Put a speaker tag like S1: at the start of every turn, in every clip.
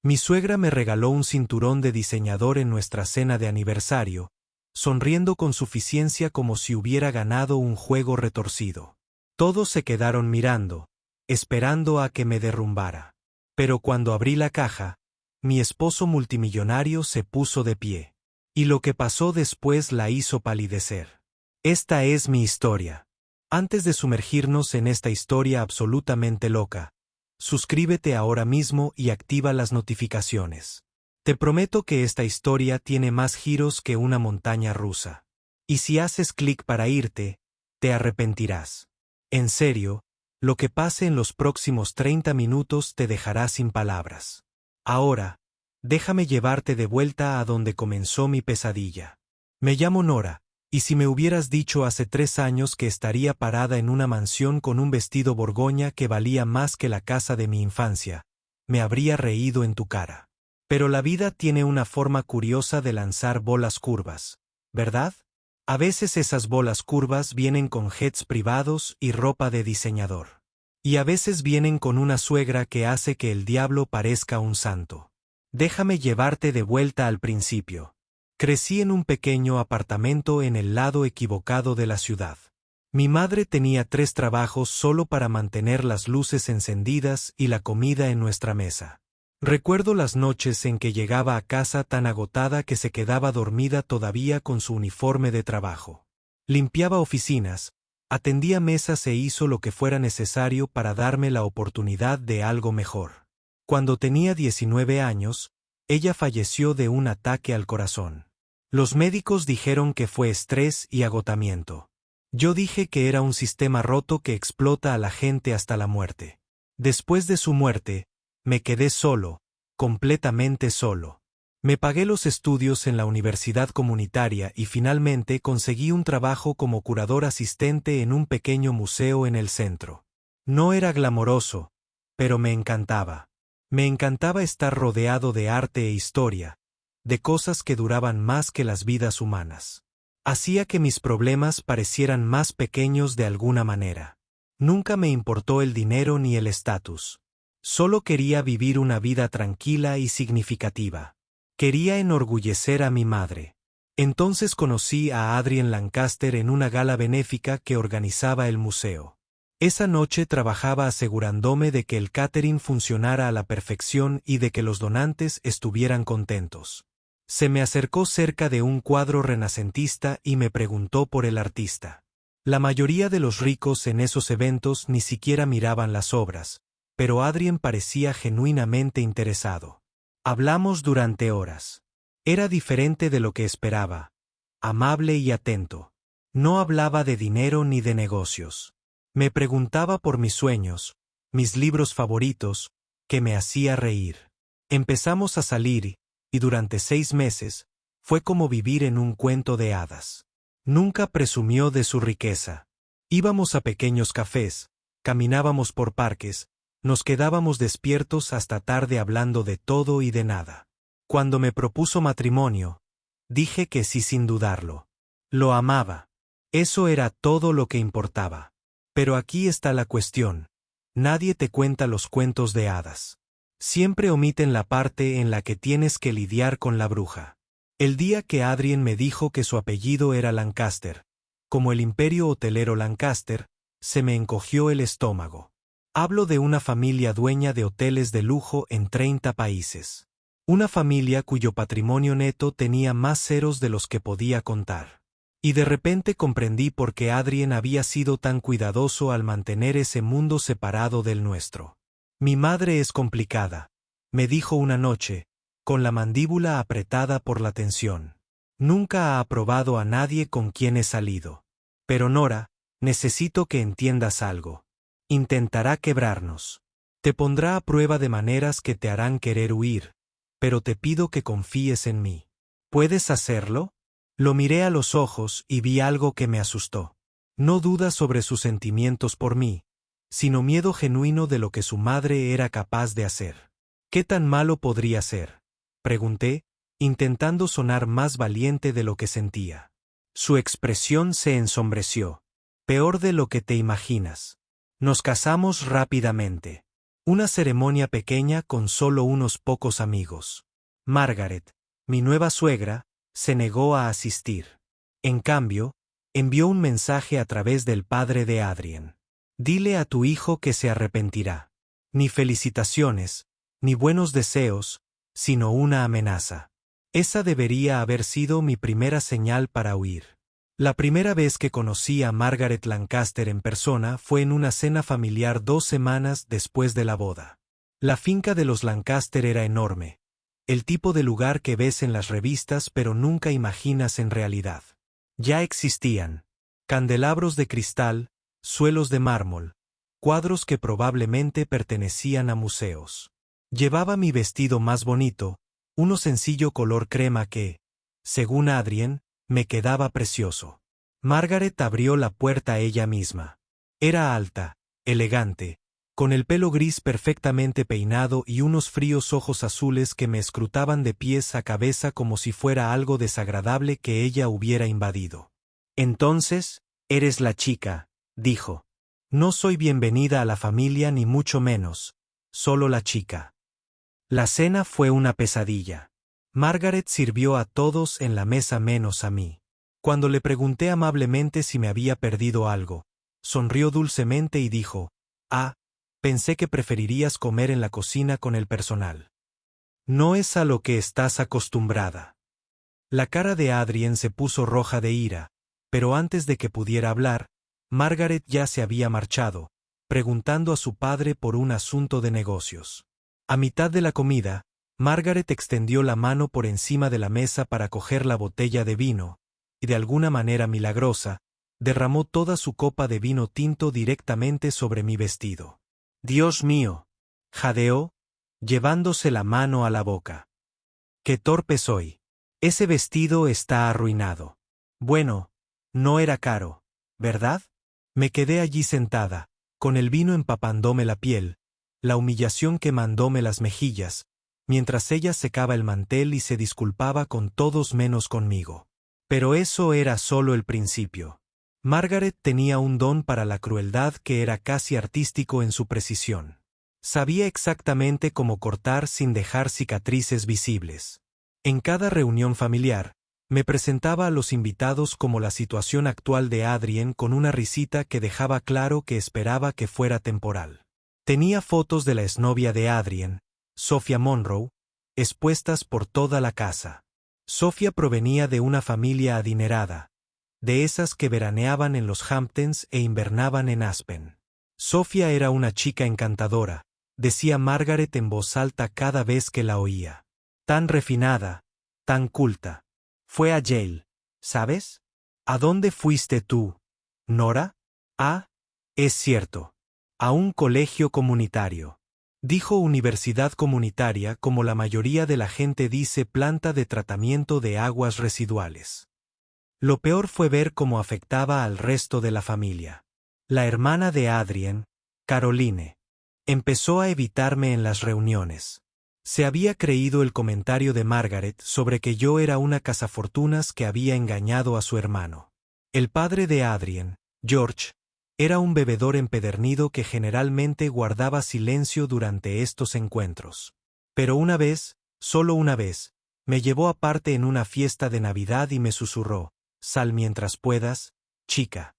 S1: Mi suegra me regaló un cinturón de diseñador en nuestra cena de aniversario, sonriendo con suficiencia como si hubiera ganado un juego retorcido. Todos se quedaron mirando, esperando a que me derrumbara. Pero cuando abrí la caja, mi esposo multimillonario se puso de pie. Y lo que pasó después la hizo palidecer. Esta es mi historia. Antes de sumergirnos en esta historia absolutamente loca, suscríbete ahora mismo y activa las notificaciones. Te prometo que esta historia tiene más giros que una montaña rusa. Y si haces clic para irte, te arrepentirás. En serio, lo que pase en los próximos 30 minutos te dejará sin palabras. Ahora, déjame llevarte de vuelta a donde comenzó mi pesadilla. Me llamo Nora, y si me hubieras dicho hace 3 años que estaría parada en una mansión con un vestido borgoña que valía más que la casa de mi infancia, me habría reído en tu cara. Pero la vida tiene una forma curiosa de lanzar bolas curvas, ¿verdad? A veces esas bolas curvas vienen con jets privados y ropa de diseñador. Y a veces vienen con una suegra que hace que el diablo parezca un santo. Déjame llevarte de vuelta al principio. Crecí en un pequeño apartamento en el lado equivocado de la ciudad. Mi madre tenía 3 trabajos solo para mantener las luces encendidas y la comida en nuestra mesa. Recuerdo las noches en que llegaba a casa tan agotada que se quedaba dormida todavía con su uniforme de trabajo. Limpiaba oficinas, atendía mesas e hizo lo que fuera necesario para darme la oportunidad de algo mejor. Cuando tenía 19 años, ella falleció de un ataque al corazón. Los médicos dijeron que fue estrés y agotamiento. Yo dije que era un sistema roto que explota a la gente hasta la muerte. Después de su muerte, me quedé solo, completamente solo. Me pagué los estudios en la universidad comunitaria y finalmente conseguí un trabajo como curador asistente en un pequeño museo en el centro. No era glamoroso, pero me encantaba. Me encantaba estar rodeado de arte e historia, de cosas que duraban más que las vidas humanas. Hacía que mis problemas parecieran más pequeños de alguna manera. Nunca me importó el dinero ni el estatus. Solo quería vivir una vida tranquila y significativa. Quería enorgullecer a mi madre. Entonces conocí a Adrienne Lancaster en una gala benéfica que organizaba el museo. Esa noche trabajaba asegurándome de que el catering funcionara a la perfección y de que los donantes estuvieran contentos. Se me acercó cerca de un cuadro renacentista y me preguntó por el artista. La mayoría de los ricos en esos eventos ni siquiera miraban las obras, pero Adrienne parecía genuinamente interesado. Hablamos durante horas. Era diferente de lo que esperaba. Amable y atento. No hablaba de dinero ni de negocios. Me preguntaba por mis sueños, mis libros favoritos, que me hacía reír. Empezamos a salir, y durante 6 meses, fue como vivir en un cuento de hadas. Nunca presumió de su riqueza. Íbamos a pequeños cafés, caminábamos por parques, nos quedábamos despiertos hasta tarde hablando de todo y de nada. Cuando me propuso matrimonio, dije que sí sin dudarlo. Lo amaba. Eso era todo lo que importaba. Pero aquí está la cuestión. Nadie te cuenta los cuentos de hadas. Siempre omiten la parte en la que tienes que lidiar con la bruja. El día que Adrienne me dijo que su apellido era Lancaster, como el imperio hotelero Lancaster, se me encogió el estómago. Hablo de una familia dueña de hoteles de lujo en 30 países. Una familia cuyo patrimonio neto tenía más ceros de los que podía contar. Y de repente comprendí por qué Adrienne había sido tan cuidadoso al mantener ese mundo separado del nuestro. Mi madre es complicada, me dijo una noche, con la mandíbula apretada por la tensión. Nunca ha aprobado a nadie con quien he salido. Pero Nora, necesito que entiendas algo. Intentará quebrarnos. Te pondrá a prueba de maneras que te harán querer huir, pero te pido que confíes en mí. ¿Puedes hacerlo? Lo miré a los ojos y vi algo que me asustó. No duda sobre sus sentimientos por mí, sino miedo genuino de lo que su madre era capaz de hacer. ¿Qué tan malo podría ser?, pregunté, intentando sonar más valiente de lo que sentía. Su expresión se ensombreció. Peor de lo que te imaginas. Nos casamos rápidamente. Una ceremonia pequeña con solo unos pocos amigos. Margaret, mi nueva suegra, se negó a asistir. En cambio, envió un mensaje a través del padre de Adrien. Dile a tu hijo que se arrepentirá. Ni felicitaciones, ni buenos deseos, sino una amenaza. Esa debería haber sido mi primera señal para huir. La primera vez que conocí a Margaret Lancaster en persona fue en una cena familiar 2 semanas después de la boda. La finca de los Lancaster era enorme, el tipo de lugar que ves en las revistas pero nunca imaginas en realidad. Ya existían candelabros de cristal, suelos de mármol, cuadros que probablemente pertenecían a museos. Llevaba mi vestido más bonito, uno sencillo color crema que, según Adrien, me quedaba precioso. Margaret abrió la puerta ella misma. Era alta, elegante, con el pelo gris perfectamente peinado y unos fríos ojos azules que me escrutaban de pies a cabeza como si fuera algo desagradable que ella hubiera invadido. Entonces, eres la chica, dijo. No soy bienvenida a la familia ni mucho menos, solo la chica. La cena fue una pesadilla. Margaret sirvió a todos en la mesa menos a mí. Cuando le pregunté amablemente si me había perdido algo, sonrió dulcemente y dijo, pensé que preferirías comer en la cocina con el personal. No es a lo que estás acostumbrada. La cara de Adrien se puso roja de ira, pero antes de que pudiera hablar, Margaret ya se había marchado, preguntando a su padre por un asunto de negocios. A mitad de la comida, Margaret extendió la mano por encima de la mesa para coger la botella de vino, y de alguna manera milagrosa, derramó toda su copa de vino tinto directamente sobre mi vestido. Dios mío, jadeó, llevándose la mano a la boca. Qué torpe soy. Ese vestido está arruinado. Bueno, no era caro, ¿verdad? Me quedé allí sentada, con el vino empapándome la piel, la humillación quemándome las mejillas, mientras ella secaba el mantel y se disculpaba con todos menos conmigo. Pero eso era solo el principio. Margaret tenía un don para la crueldad que era casi artístico en su precisión. Sabía exactamente cómo cortar sin dejar cicatrices visibles. En cada reunión familiar, me presentaba a los invitados como la situación actual de Adrien con una risita que dejaba claro que esperaba que fuera temporal. Tenía fotos de la exnovia de Adrien, Sophia Monroe, expuestas por toda la casa. Sophia provenía de una familia adinerada, de esas que veraneaban en los Hamptons e invernaban en Aspen. Sophia era una chica encantadora, decía Margaret en voz alta cada vez que la oía. Tan refinada, tan culta. Fue a Yale, ¿sabes? ¿A dónde fuiste tú, Nora? Es cierto. A un colegio comunitario. Dijo universidad comunitaria como la mayoría de la gente dice planta de tratamiento de aguas residuales. Lo peor fue ver cómo afectaba al resto de la familia. La hermana de Adrien, Caroline, empezó a evitarme en las reuniones. Se había creído el comentario de Margaret sobre que yo era una cazafortunas que había engañado a su hermano. El padre de Adrien, George, era un bebedor empedernido que generalmente guardaba silencio durante estos encuentros. Pero una vez, solo una vez, me llevó aparte en una fiesta de Navidad y me susurró, «Sal mientras puedas, chica.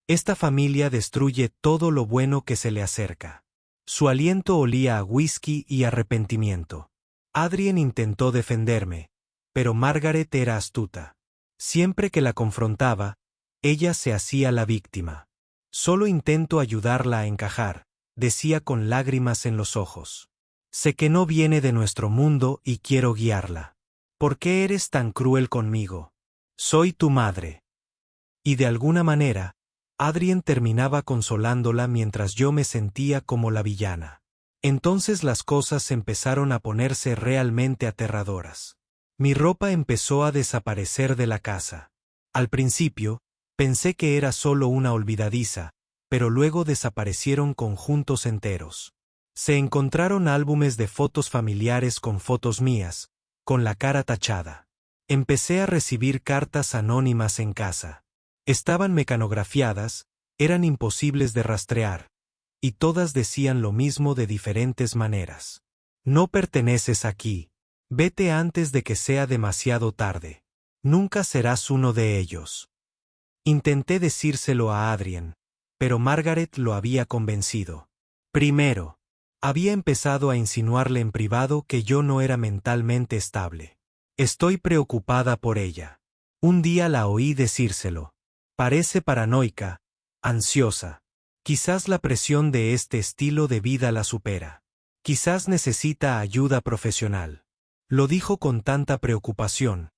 S1: Esta familia destruye todo lo bueno que se le acerca». Su aliento olía a whisky y arrepentimiento. Adrien intentó defenderme, pero Margaret era astuta. Siempre que la confrontaba, ella se hacía la víctima. Solo intento ayudarla a encajar, decía con lágrimas en los ojos. Sé que no viene de nuestro mundo y quiero guiarla. ¿Por qué eres tan cruel conmigo? Soy tu madre. Y de alguna manera, Adrien terminaba consolándola mientras yo me sentía como la villana. Entonces las cosas empezaron a ponerse realmente aterradoras. Mi ropa empezó a desaparecer de la casa. Al principio, pensé que era solo una olvidadiza, pero luego desaparecieron conjuntos enteros. Se encontraron álbumes de fotos familiares con fotos mías, con la cara tachada. Empecé a recibir cartas anónimas en casa. Estaban mecanografiadas, eran imposibles de rastrear, y todas decían lo mismo de diferentes maneras. No perteneces aquí. Vete antes de que sea demasiado tarde. Nunca serás uno de ellos. Intenté decírselo a Adrien, pero Margaret lo había convencido. Primero, había empezado a insinuarle en privado que yo no era mentalmente estable. Estoy preocupada por ella. Un día la oí decírselo. Parece paranoica, ansiosa. Quizás la presión de este estilo de vida la supera. Quizás necesita ayuda profesional. Lo dijo con tanta preocupación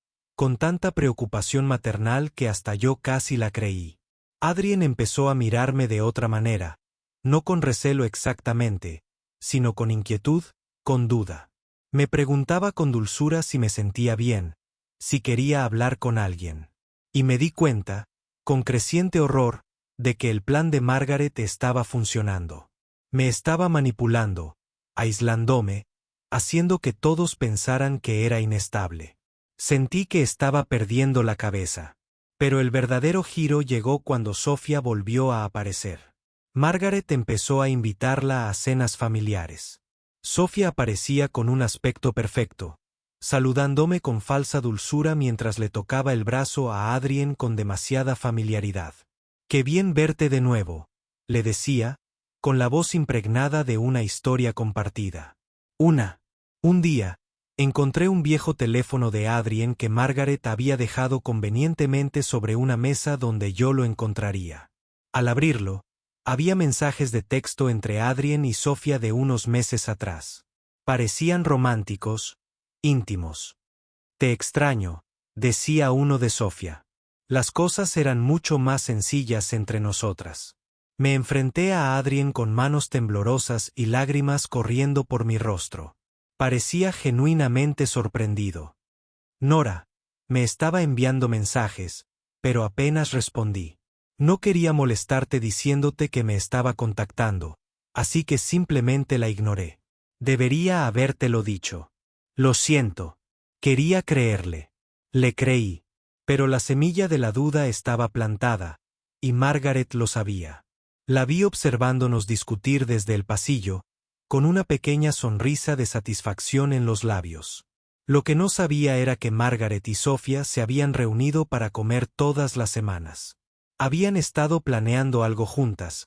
S1: maternal que hasta yo casi la creí. Adrien empezó a mirarme de otra manera, no con recelo exactamente, sino con inquietud, con duda. Me preguntaba con dulzura si me sentía bien, si quería hablar con alguien. Y me di cuenta, con creciente horror, de que el plan de Margaret estaba funcionando. Me estaba manipulando, aislándome, haciendo que todos pensaran que era inestable. Sentí que estaba perdiendo la cabeza. Pero el verdadero giro llegó cuando Sofía volvió a aparecer. Margaret empezó a invitarla a cenas familiares. Sofía aparecía con un aspecto perfecto, saludándome con falsa dulzura mientras le tocaba el brazo a Adrien con demasiada familiaridad. «Qué bien verte de nuevo», le decía, con la voz impregnada de una historia compartida. Un día, encontré un viejo teléfono de Adrien que Margaret había dejado convenientemente sobre una mesa donde yo lo encontraría. Al abrirlo, había mensajes de texto entre Adrien y Sofía de unos meses atrás. Parecían románticos, íntimos. «Te extraño», decía uno de Sofía. Las cosas eran mucho más sencillas entre nosotras. Me enfrenté a Adrien con manos temblorosas y lágrimas corriendo por mi rostro. Parecía genuinamente sorprendido. Nora, me estaba enviando mensajes, pero apenas respondí. No quería molestarte diciéndote que me estaba contactando, así que simplemente la ignoré. Debería habértelo dicho. Lo siento. Quería creerle. Le creí. Pero la semilla de la duda estaba plantada, y Margaret lo sabía. La vi observándonos discutir desde el pasillo, con una pequeña sonrisa de satisfacción en los labios. Lo que no sabía era que Margaret y Sofía se habían reunido para comer todas las semanas. Habían estado planeando algo juntas,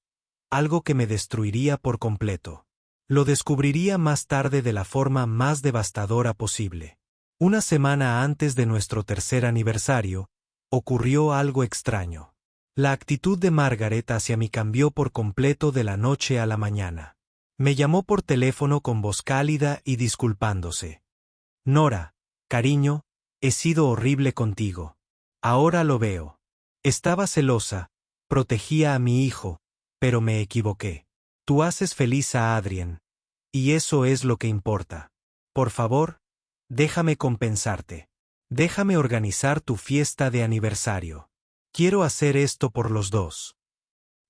S1: algo que me destruiría por completo. Lo descubriría más tarde de la forma más devastadora posible. Una semana antes de nuestro tercer aniversario, ocurrió algo extraño. La actitud de Margaret hacia mí cambió por completo de la noche a la mañana. Me llamó por teléfono con voz cálida y disculpándose. «Nora, cariño, he sido horrible contigo. Ahora lo veo. Estaba celosa, protegía a mi hijo, pero me equivoqué. Tú haces feliz a Adrien, y eso es lo que importa. Por favor, déjame compensarte. Déjame organizar tu fiesta de aniversario. Quiero hacer esto por los dos».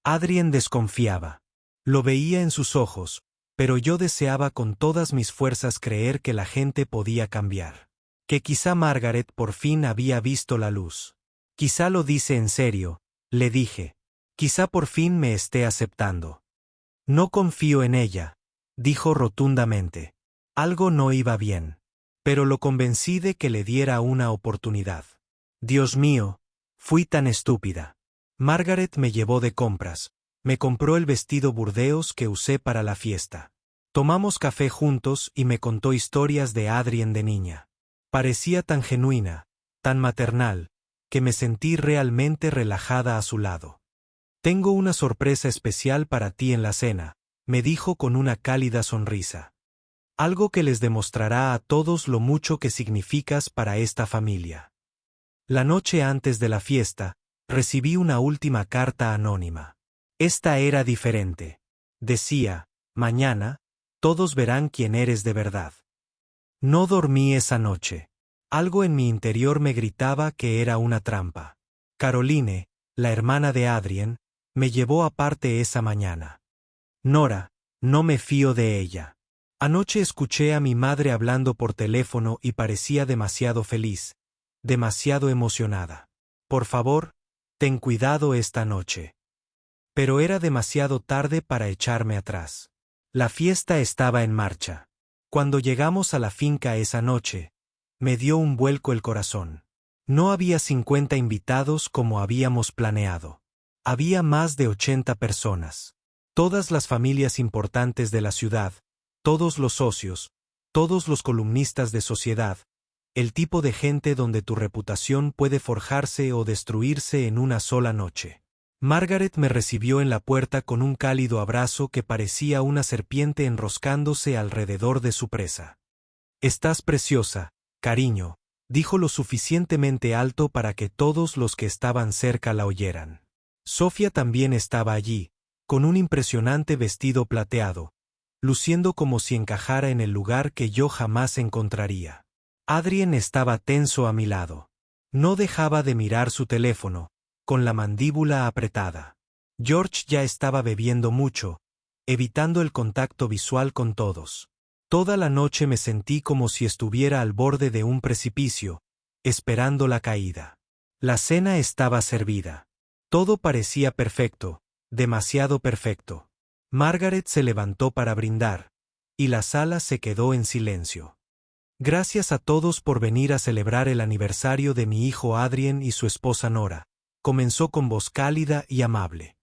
S1: Adrien desconfiaba. Lo veía en sus ojos, pero yo deseaba con todas mis fuerzas creer que la gente podía cambiar. Que quizá Margaret por fin había visto la luz. «Quizá lo dice en serio», le dije. «Quizá por fin me esté aceptando». «No confío en ella», dijo rotundamente. Algo no iba bien. Pero lo convencí de que le diera una oportunidad. Dios mío, fui tan estúpida. Margaret me llevó de compras. Me compró el vestido burdeos que usé para la fiesta. Tomamos café juntos y me contó historias de Adrien de niña. Parecía tan genuina, tan maternal, que me sentí realmente relajada a su lado. «Tengo una sorpresa especial para ti en la cena», me dijo con una cálida sonrisa. «Algo que les demostrará a todos lo mucho que significas para esta familia». La noche antes de la fiesta, recibí una última carta anónima. Esta era diferente. Decía: «Mañana, todos verán quién eres de verdad». No dormí esa noche. Algo en mi interior me gritaba que era una trampa. Caroline, la hermana de Adrien, me llevó aparte esa mañana. «Nora, no me fío de ella. Anoche escuché a mi madre hablando por teléfono y parecía demasiado feliz, demasiado emocionada. Por favor, ten cuidado esta noche». Pero era demasiado tarde para echarme atrás. La fiesta estaba en marcha. Cuando llegamos a la finca esa noche, me dio un vuelco el corazón. No había 50 invitados como habíamos planeado. Había más de 80 personas. Todas las familias importantes de la ciudad, todos los socios, todos los columnistas de sociedad, el tipo de gente donde tu reputación puede forjarse o destruirse en una sola noche. Margaret me recibió en la puerta con un cálido abrazo que parecía una serpiente enroscándose alrededor de su presa. «Estás preciosa, cariño», dijo lo suficientemente alto para que todos los que estaban cerca la oyeran. Sofía también estaba allí, con un impresionante vestido plateado, luciendo como si encajara en el lugar que yo jamás encontraría. Adrien estaba tenso a mi lado. No dejaba de mirar su teléfono, con la mandíbula apretada. George ya estaba bebiendo mucho, evitando el contacto visual con todos. Toda la noche me sentí como si estuviera al borde de un precipicio, esperando la caída. La cena estaba servida. Todo parecía perfecto, demasiado perfecto. Margaret se levantó para brindar, y la sala se quedó en silencio. Gracias a todos por venir a celebrar el aniversario de mi hijo Adrien y su esposa Nora, comenzó con voz cálida y amable.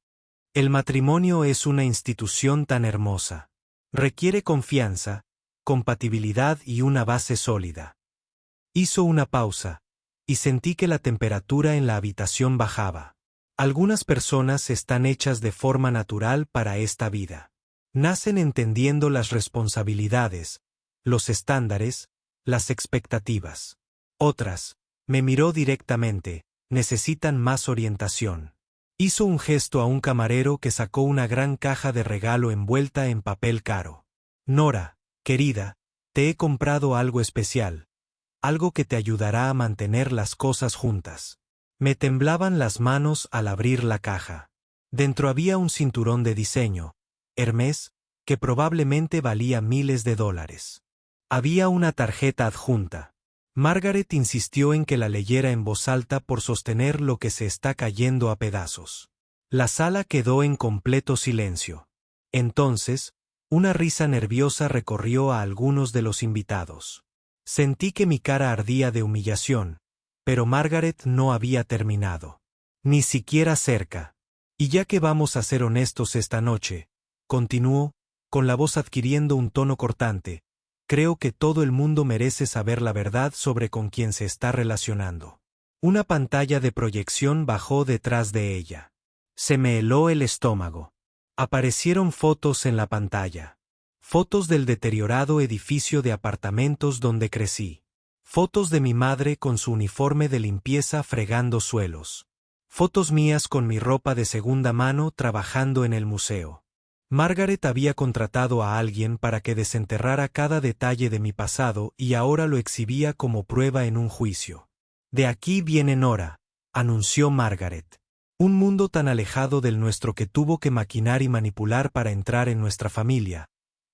S1: El matrimonio es una institución tan hermosa. Requiere confianza, compatibilidad y una base sólida. Hizo una pausa, y sentí que la temperatura en la habitación bajaba. Algunas personas están hechas de forma natural para esta vida. Nacen entendiendo las responsabilidades, los estándares, las expectativas. Otras, me miró directamente, necesitan más orientación. Hizo un gesto a un camarero que sacó una gran caja de regalo envuelta en papel caro. Nora, querida, te he comprado algo especial, algo que te ayudará a mantener las cosas juntas. Me temblaban las manos al abrir la caja. Dentro había un cinturón de diseño, Hermès, que probablemente valía miles de dólares. Había una tarjeta adjunta. Margaret insistió en que la leyera en voz alta por sostener lo que se está cayendo a pedazos. La sala quedó en completo silencio. Entonces, una risa nerviosa recorrió a algunos de los invitados. Sentí que mi cara ardía de humillación, pero Margaret no había terminado. Ni siquiera cerca. Y ya que vamos a ser honestos esta noche, continuó, con la voz adquiriendo un tono cortante, creo que todo el mundo merece saber la verdad sobre con quién se está relacionando. Una pantalla de proyección bajó detrás de ella. Se me heló el estómago. Aparecieron fotos en la pantalla. Fotos del deteriorado edificio de apartamentos donde crecí. Fotos de mi madre con su uniforme de limpieza fregando suelos. Fotos mías con mi ropa de segunda mano trabajando en el museo. Margaret había contratado a alguien para que desenterrara cada detalle de mi pasado y ahora lo exhibía como prueba en un juicio. De aquí viene Nora, anunció Margaret. Un mundo tan alejado del nuestro que tuvo que maquinar y manipular para entrar en nuestra familia.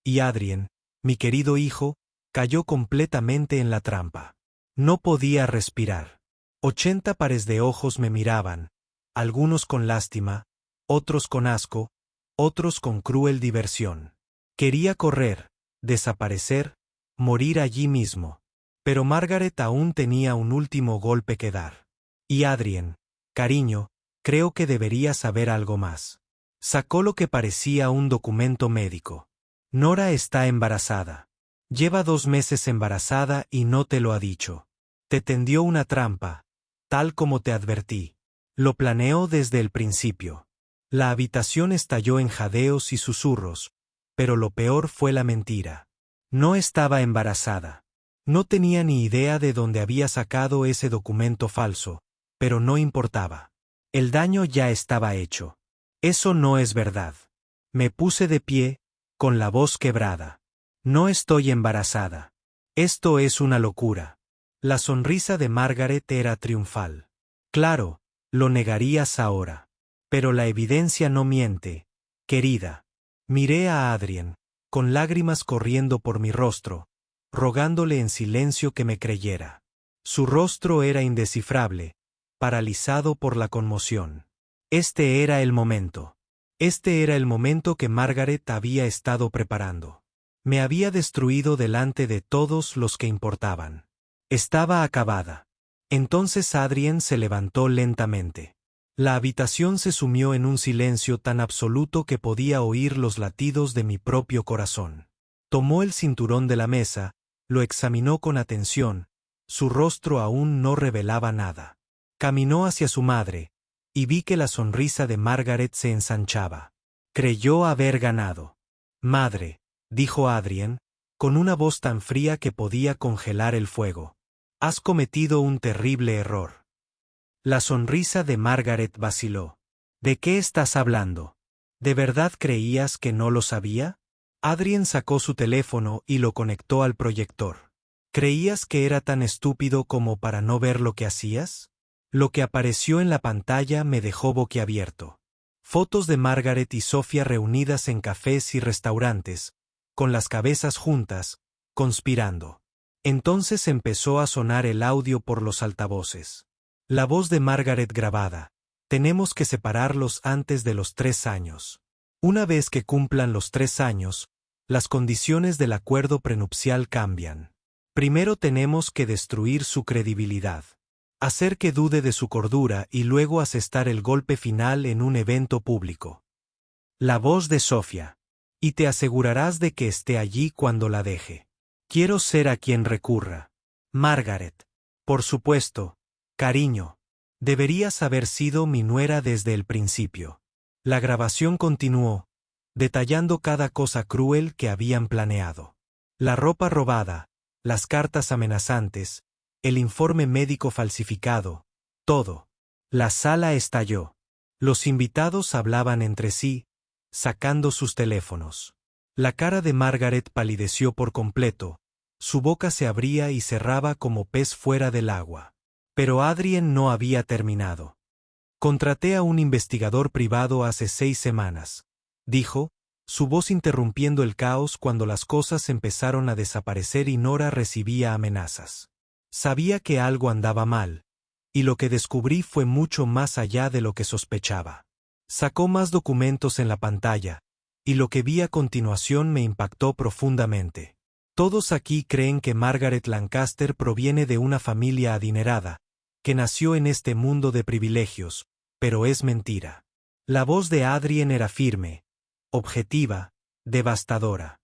S1: Y Adrien, mi querido hijo, cayó completamente en la trampa. No podía respirar. 80 pares de ojos me miraban, algunos con lástima, otros con asco, otros con cruel diversión. Quería correr, desaparecer, morir allí mismo. Pero Margaret aún tenía un último golpe que dar. Y Adrien, cariño, creo que deberías saber algo más. Sacó lo que parecía un documento médico. Nora está embarazada. Lleva 2 meses embarazada y no te lo ha dicho. Te tendió una trampa, tal como te advertí. Lo planeó desde el principio. La habitación estalló en jadeos y susurros, pero lo peor fue la mentira. No estaba embarazada. No tenía ni idea de dónde había sacado ese documento falso, pero no importaba. El daño ya estaba hecho. Eso no es verdad. Me puse de pie, con la voz quebrada. No estoy embarazada. Esto es una locura. La sonrisa de Margaret era triunfal. Claro, lo negarías ahora. Pero la evidencia no miente, querida. Miré a Adrien, con lágrimas corriendo por mi rostro, rogándole en silencio que me creyera. Su rostro era indescifrable, paralizado por la conmoción. Este era el momento. Este era el momento que Margaret había estado preparando. Me había destruido delante de todos los que importaban. Estaba acabada. Entonces Adrien se levantó lentamente. La habitación se sumió en un silencio tan absoluto que podía oír los latidos de mi propio corazón. Tomó el cinturón de la mesa, lo examinó con atención, su rostro aún no revelaba nada. Caminó hacia su madre, y vi que la sonrisa de Margaret se ensanchaba. Creyó haber ganado. Madre, dijo Adrien, con una voz tan fría que podía congelar el fuego. Has cometido un terrible error. La sonrisa de Margaret vaciló. ¿De qué estás hablando? ¿De verdad creías que no lo sabía? Adrien sacó su teléfono y lo conectó al proyector. ¿Creías que era tan estúpido como para no ver lo que hacías? Lo que apareció en la pantalla me dejó boquiabierto. Fotos de Margaret y Sofía reunidas en cafés y restaurantes, con las cabezas juntas, conspirando. Entonces empezó a sonar el audio por los altavoces. La voz de Margaret grabada. Tenemos que separarlos antes de los 3 años. Una vez que cumplan los 3 años, las condiciones del acuerdo prenupcial cambian. Primero tenemos que destruir su credibilidad. Hacer que dude de su cordura y luego asestar el golpe final en un evento público. La voz de Sofía. Y te asegurarás de que esté allí cuando la deje. Quiero ser a quien recurra. Margaret. Por supuesto. Cariño, deberías haber sido mi nuera desde el principio. La grabación continuó, detallando cada cosa cruel que habían planeado. La ropa robada, las cartas amenazantes, el informe médico falsificado, todo. La sala estalló. Los invitados hablaban entre sí, sacando sus teléfonos. La cara de Margaret palideció por completo, su boca se abría y cerraba como pez fuera del agua. Pero Adrien no había terminado. Contraté a un investigador privado hace 6 semanas, dijo, su voz interrumpiendo el caos cuando las cosas empezaron a desaparecer y Nora recibía amenazas. Sabía que algo andaba mal, y lo que descubrí fue mucho más allá de lo que sospechaba. Sacó más documentos en la pantalla, y lo que vi a continuación me impactó profundamente. Todos aquí creen que Margaret Lancaster proviene de una familia adinerada, que nació en este mundo de privilegios, pero es mentira. La voz de Adrien era firme, objetiva, devastadora.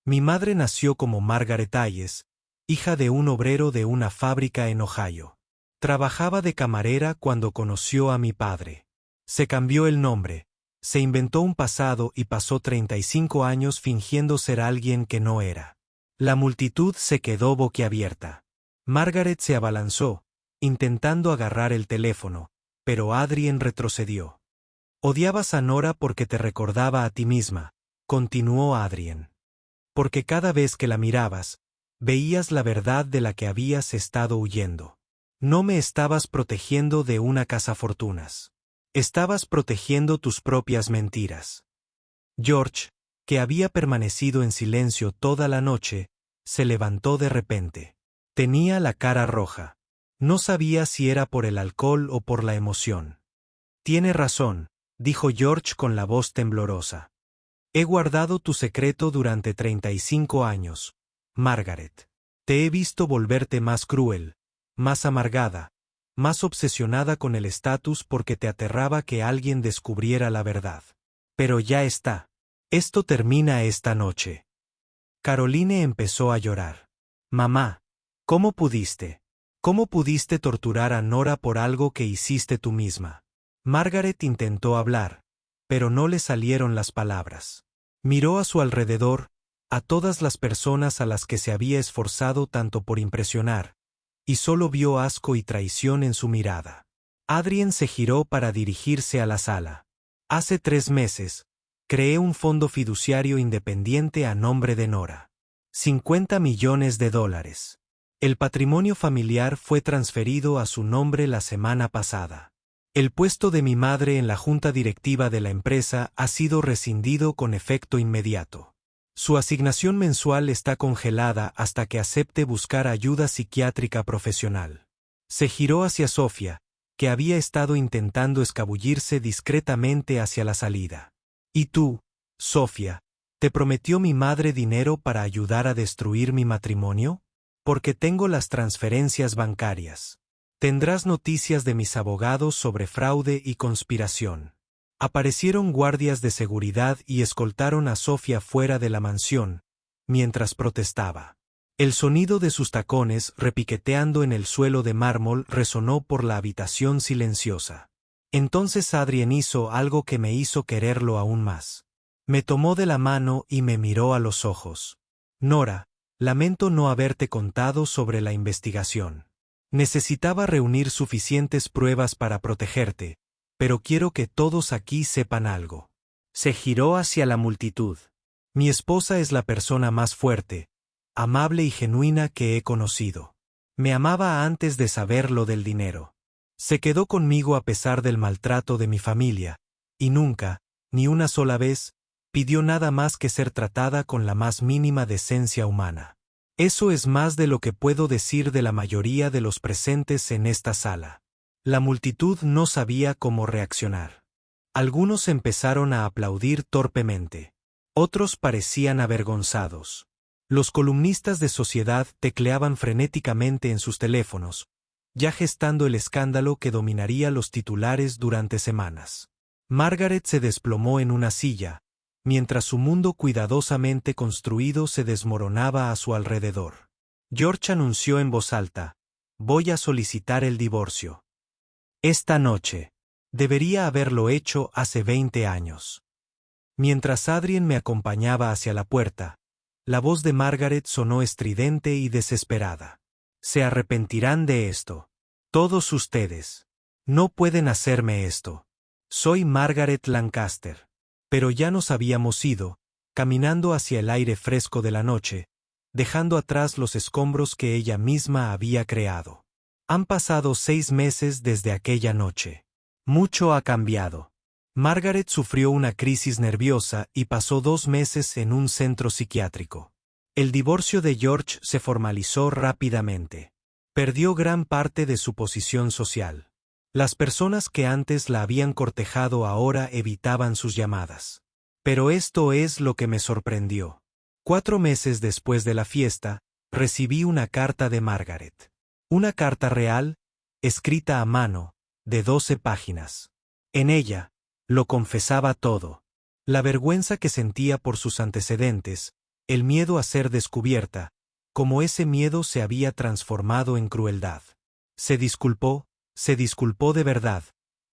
S1: Mi madre nació como Margaret Hayes, hija de un obrero de una fábrica en Ohio. Trabajaba de camarera cuando conoció a mi padre. Se cambió el nombre, se inventó un pasado y pasó 35 años fingiendo ser alguien que no era. La multitud se quedó boquiabierta. Margaret se abalanzó, intentando agarrar el teléfono, pero Adrien retrocedió. Odiabas a Nora porque te recordaba a ti misma, continuó Adrien. Porque cada vez que la mirabas, veías la verdad de la que habías estado huyendo. No me estabas protegiendo de una cazafortunas. Estabas protegiendo tus propias mentiras. George, que había permanecido en silencio toda la noche, se levantó de repente. Tenía la cara roja. No sabía si era por el alcohol o por la emoción. Tiene razón, dijo George con la voz temblorosa. He guardado tu secreto durante 35 años, Margaret. Te he visto volverte más cruel, más amargada, más obsesionada con el estatus porque te aterraba que alguien descubriera la verdad. Pero ya está. Esto termina esta noche. Caroline empezó a llorar. Mamá, ¿cómo pudiste? ¿Cómo pudiste torturar a Nora por algo que hiciste tú misma? Margaret intentó hablar, pero no le salieron las palabras. Miró a su alrededor, a todas las personas a las que se había esforzado tanto por impresionar, y solo vio asco y traición en su mirada. Adrien se giró para dirigirse a la sala. Hace 3 meses, creé un fondo fiduciario independiente a nombre de Nora. $50 millones. El patrimonio familiar fue transferido a su nombre la semana pasada. El puesto de mi madre en la junta directiva de la empresa ha sido rescindido con efecto inmediato. Su asignación mensual está congelada hasta que acepte buscar ayuda psiquiátrica profesional. Se giró hacia Sofía, que había estado intentando escabullirse discretamente hacia la salida. ¿Y tú, Sofía, te prometió mi madre dinero para ayudar a destruir mi matrimonio? Porque tengo las transferencias bancarias. Tendrás noticias de mis abogados sobre fraude y conspiración. Aparecieron guardias de seguridad y escoltaron a Sofía fuera de la mansión, mientras protestaba. El sonido de sus tacones repiqueteando en el suelo de mármol resonó por la habitación silenciosa. Entonces Adrien hizo algo que me hizo quererlo aún más. Me tomó de la mano y me miró a los ojos. Nora, lamento no haberte contado sobre la investigación. Necesitaba reunir suficientes pruebas para protegerte, pero quiero que todos aquí sepan algo. Se giró hacia la multitud. Mi esposa es la persona más fuerte, amable y genuina que he conocido. Me amaba antes de saber lo del dinero. Se quedó conmigo a pesar del maltrato de mi familia, y nunca, ni una sola vez, pidió nada más que ser tratada con la más mínima decencia humana. Eso es más de lo que puedo decir de la mayoría de los presentes en esta sala. La multitud no sabía cómo reaccionar. Algunos empezaron a aplaudir torpemente. Otros parecían avergonzados. Los columnistas de Sociedad tecleaban frenéticamente en sus teléfonos, ya gestando el escándalo que dominaría los titulares durante semanas. Margaret se desplomó en una silla, mientras su mundo cuidadosamente construido se desmoronaba a su alrededor. George anunció en voz alta: «Voy a solicitar el divorcio. Esta noche. Debería haberlo hecho hace 20 años». Mientras Adrien me acompañaba hacia la puerta, la voz de Margaret sonó estridente y desesperada. «Se arrepentirán de esto. Todos ustedes. No pueden hacerme esto. Soy Margaret Lancaster». Pero ya nos habíamos ido, caminando hacia el aire fresco de la noche, dejando atrás los escombros que ella misma había creado. Han pasado 6 meses desde aquella noche. Mucho ha cambiado. Margaret sufrió una crisis nerviosa y pasó 2 meses en un centro psiquiátrico. El divorcio de George se formalizó rápidamente. Perdió gran parte de su posición social. Las personas que antes la habían cortejado ahora evitaban sus llamadas. Pero esto es lo que me sorprendió. 4 meses después de la fiesta, recibí una carta de Margaret. Una carta real, escrita a mano, de 12 páginas. En ella, lo confesaba todo. La vergüenza que sentía por sus antecedentes, el miedo a ser descubierta, como ese miedo se había transformado en crueldad. Se disculpó de verdad,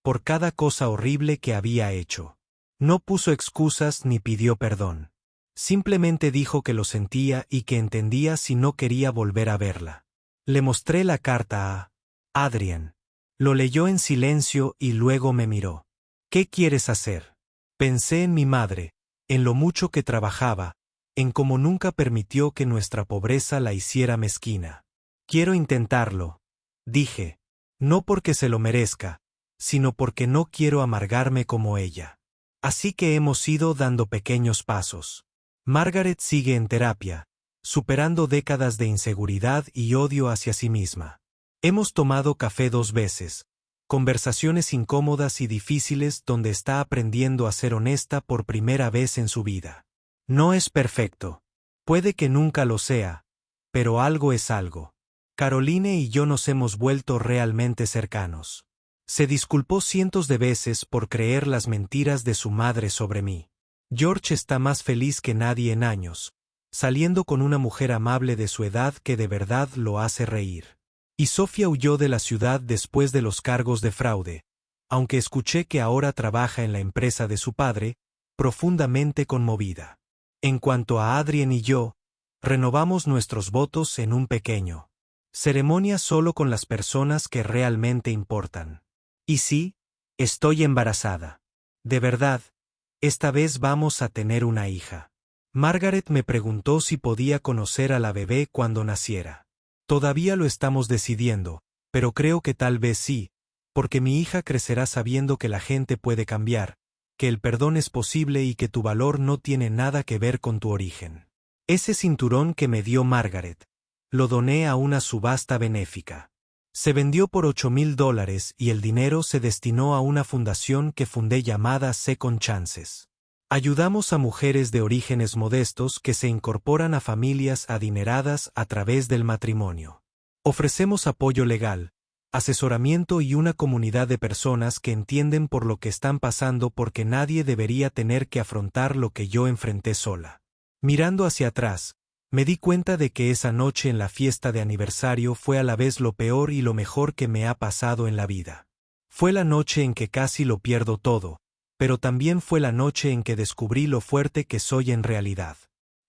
S1: por cada cosa horrible que había hecho. No puso excusas ni pidió perdón. Simplemente dijo que lo sentía y que entendía si no quería volver a verla. Le mostré la carta a Adrien. Lo leyó en silencio y luego me miró. «¿Qué quieres hacer?» Pensé en mi madre, en lo mucho que trabajaba, en cómo nunca permitió que nuestra pobreza la hiciera mezquina. «Quiero intentarlo», dije. No porque se lo merezca, sino porque no quiero amargarme como ella. Así que hemos ido dando pequeños pasos. Margaret sigue en terapia, superando décadas de inseguridad y odio hacia sí misma. Hemos tomado café 2 veces, conversaciones incómodas y difíciles donde está aprendiendo a ser honesta por primera vez en su vida. No es perfecto. Puede que nunca lo sea, pero algo es algo. Caroline y yo nos hemos vuelto realmente cercanos. Se disculpó cientos de veces por creer las mentiras de su madre sobre mí. George está más feliz que nadie en años, saliendo con una mujer amable de su edad que de verdad lo hace reír. Y Sofía huyó de la ciudad después de los cargos de fraude, aunque escuché que ahora trabaja en la empresa de su padre, profundamente conmovida. En cuanto a Adrien y yo, renovamos nuestros votos en un pequeño ceremonia solo con las personas que realmente importan. Y sí, estoy embarazada. De verdad, esta vez vamos a tener una hija. Margaret me preguntó si podía conocer a la bebé cuando naciera. Todavía lo estamos decidiendo, pero creo que tal vez sí, porque mi hija crecerá sabiendo que la gente puede cambiar, que el perdón es posible y que tu valor no tiene nada que ver con tu origen. Ese cinturón que me dio Margaret, lo doné a una subasta benéfica. Se vendió por $8,000 y el dinero se destinó a una fundación que fundé llamada Second Chances. Ayudamos a mujeres de orígenes modestos que se incorporan a familias adineradas a través del matrimonio. Ofrecemos apoyo legal, asesoramiento y una comunidad de personas que entienden por lo que están pasando porque nadie debería tener que afrontar lo que yo enfrenté sola. Mirando hacia atrás, me di cuenta de que esa noche en la fiesta de aniversario fue a la vez lo peor y lo mejor que me ha pasado en la vida. Fue la noche en que casi lo pierdo todo, pero también fue la noche en que descubrí lo fuerte que soy en realidad.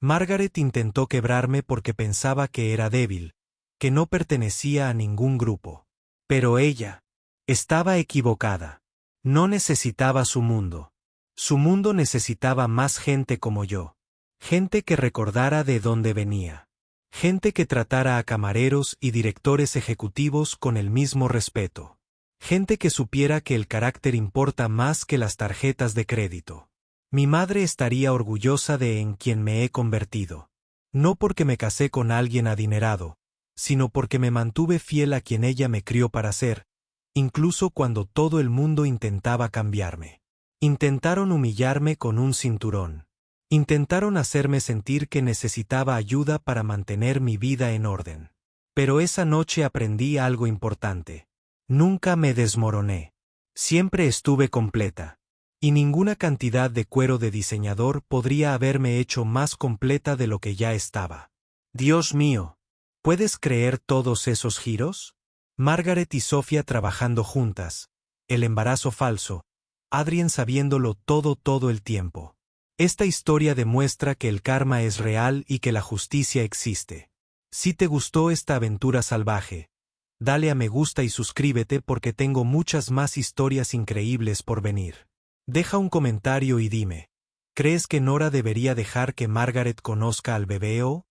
S1: Margaret intentó quebrarme porque pensaba que era débil, que no pertenecía a ningún grupo. Pero ella estaba equivocada. No necesitaba su mundo. Su mundo necesitaba más gente como yo. Gente que recordara de dónde venía. Gente que tratara a camareros y directores ejecutivos con el mismo respeto. Gente que supiera que el carácter importa más que las tarjetas de crédito. Mi madre estaría orgullosa de en quien me he convertido. No porque me casé con alguien adinerado, sino porque me mantuve fiel a quien ella me crió para ser, incluso cuando todo el mundo intentaba cambiarme. Intentaron humillarme con un cinturón. Intentaron hacerme sentir que necesitaba ayuda para mantener mi vida en orden. Pero esa noche aprendí algo importante. Nunca me desmoroné. Siempre estuve completa. Y ninguna cantidad de cuero de diseñador podría haberme hecho más completa de lo que ya estaba. Dios mío, ¿puedes creer todos esos giros? Margaret y Sofía trabajando juntas, el embarazo falso, Adrien sabiéndolo todo el tiempo. Esta historia demuestra que el karma es real y que la justicia existe. Si te gustó esta aventura salvaje, dale a me gusta y suscríbete porque tengo muchas más historias increíbles por venir. Deja un comentario y dime, ¿crees que Nora debería dejar que Margaret conozca al bebé o?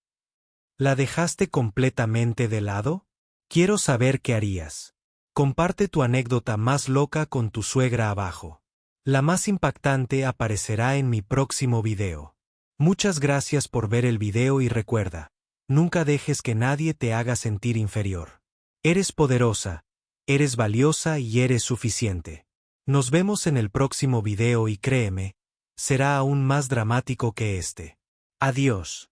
S1: ¿La dejaste completamente de lado? Quiero saber qué harías. Comparte tu anécdota más loca con tu suegra abajo. La más impactante aparecerá en mi próximo video. Muchas gracias por ver el video y recuerda, nunca dejes que nadie te haga sentir inferior. Eres poderosa, eres valiosa y eres suficiente. Nos vemos en el próximo video y créeme, será aún más dramático que este. Adiós.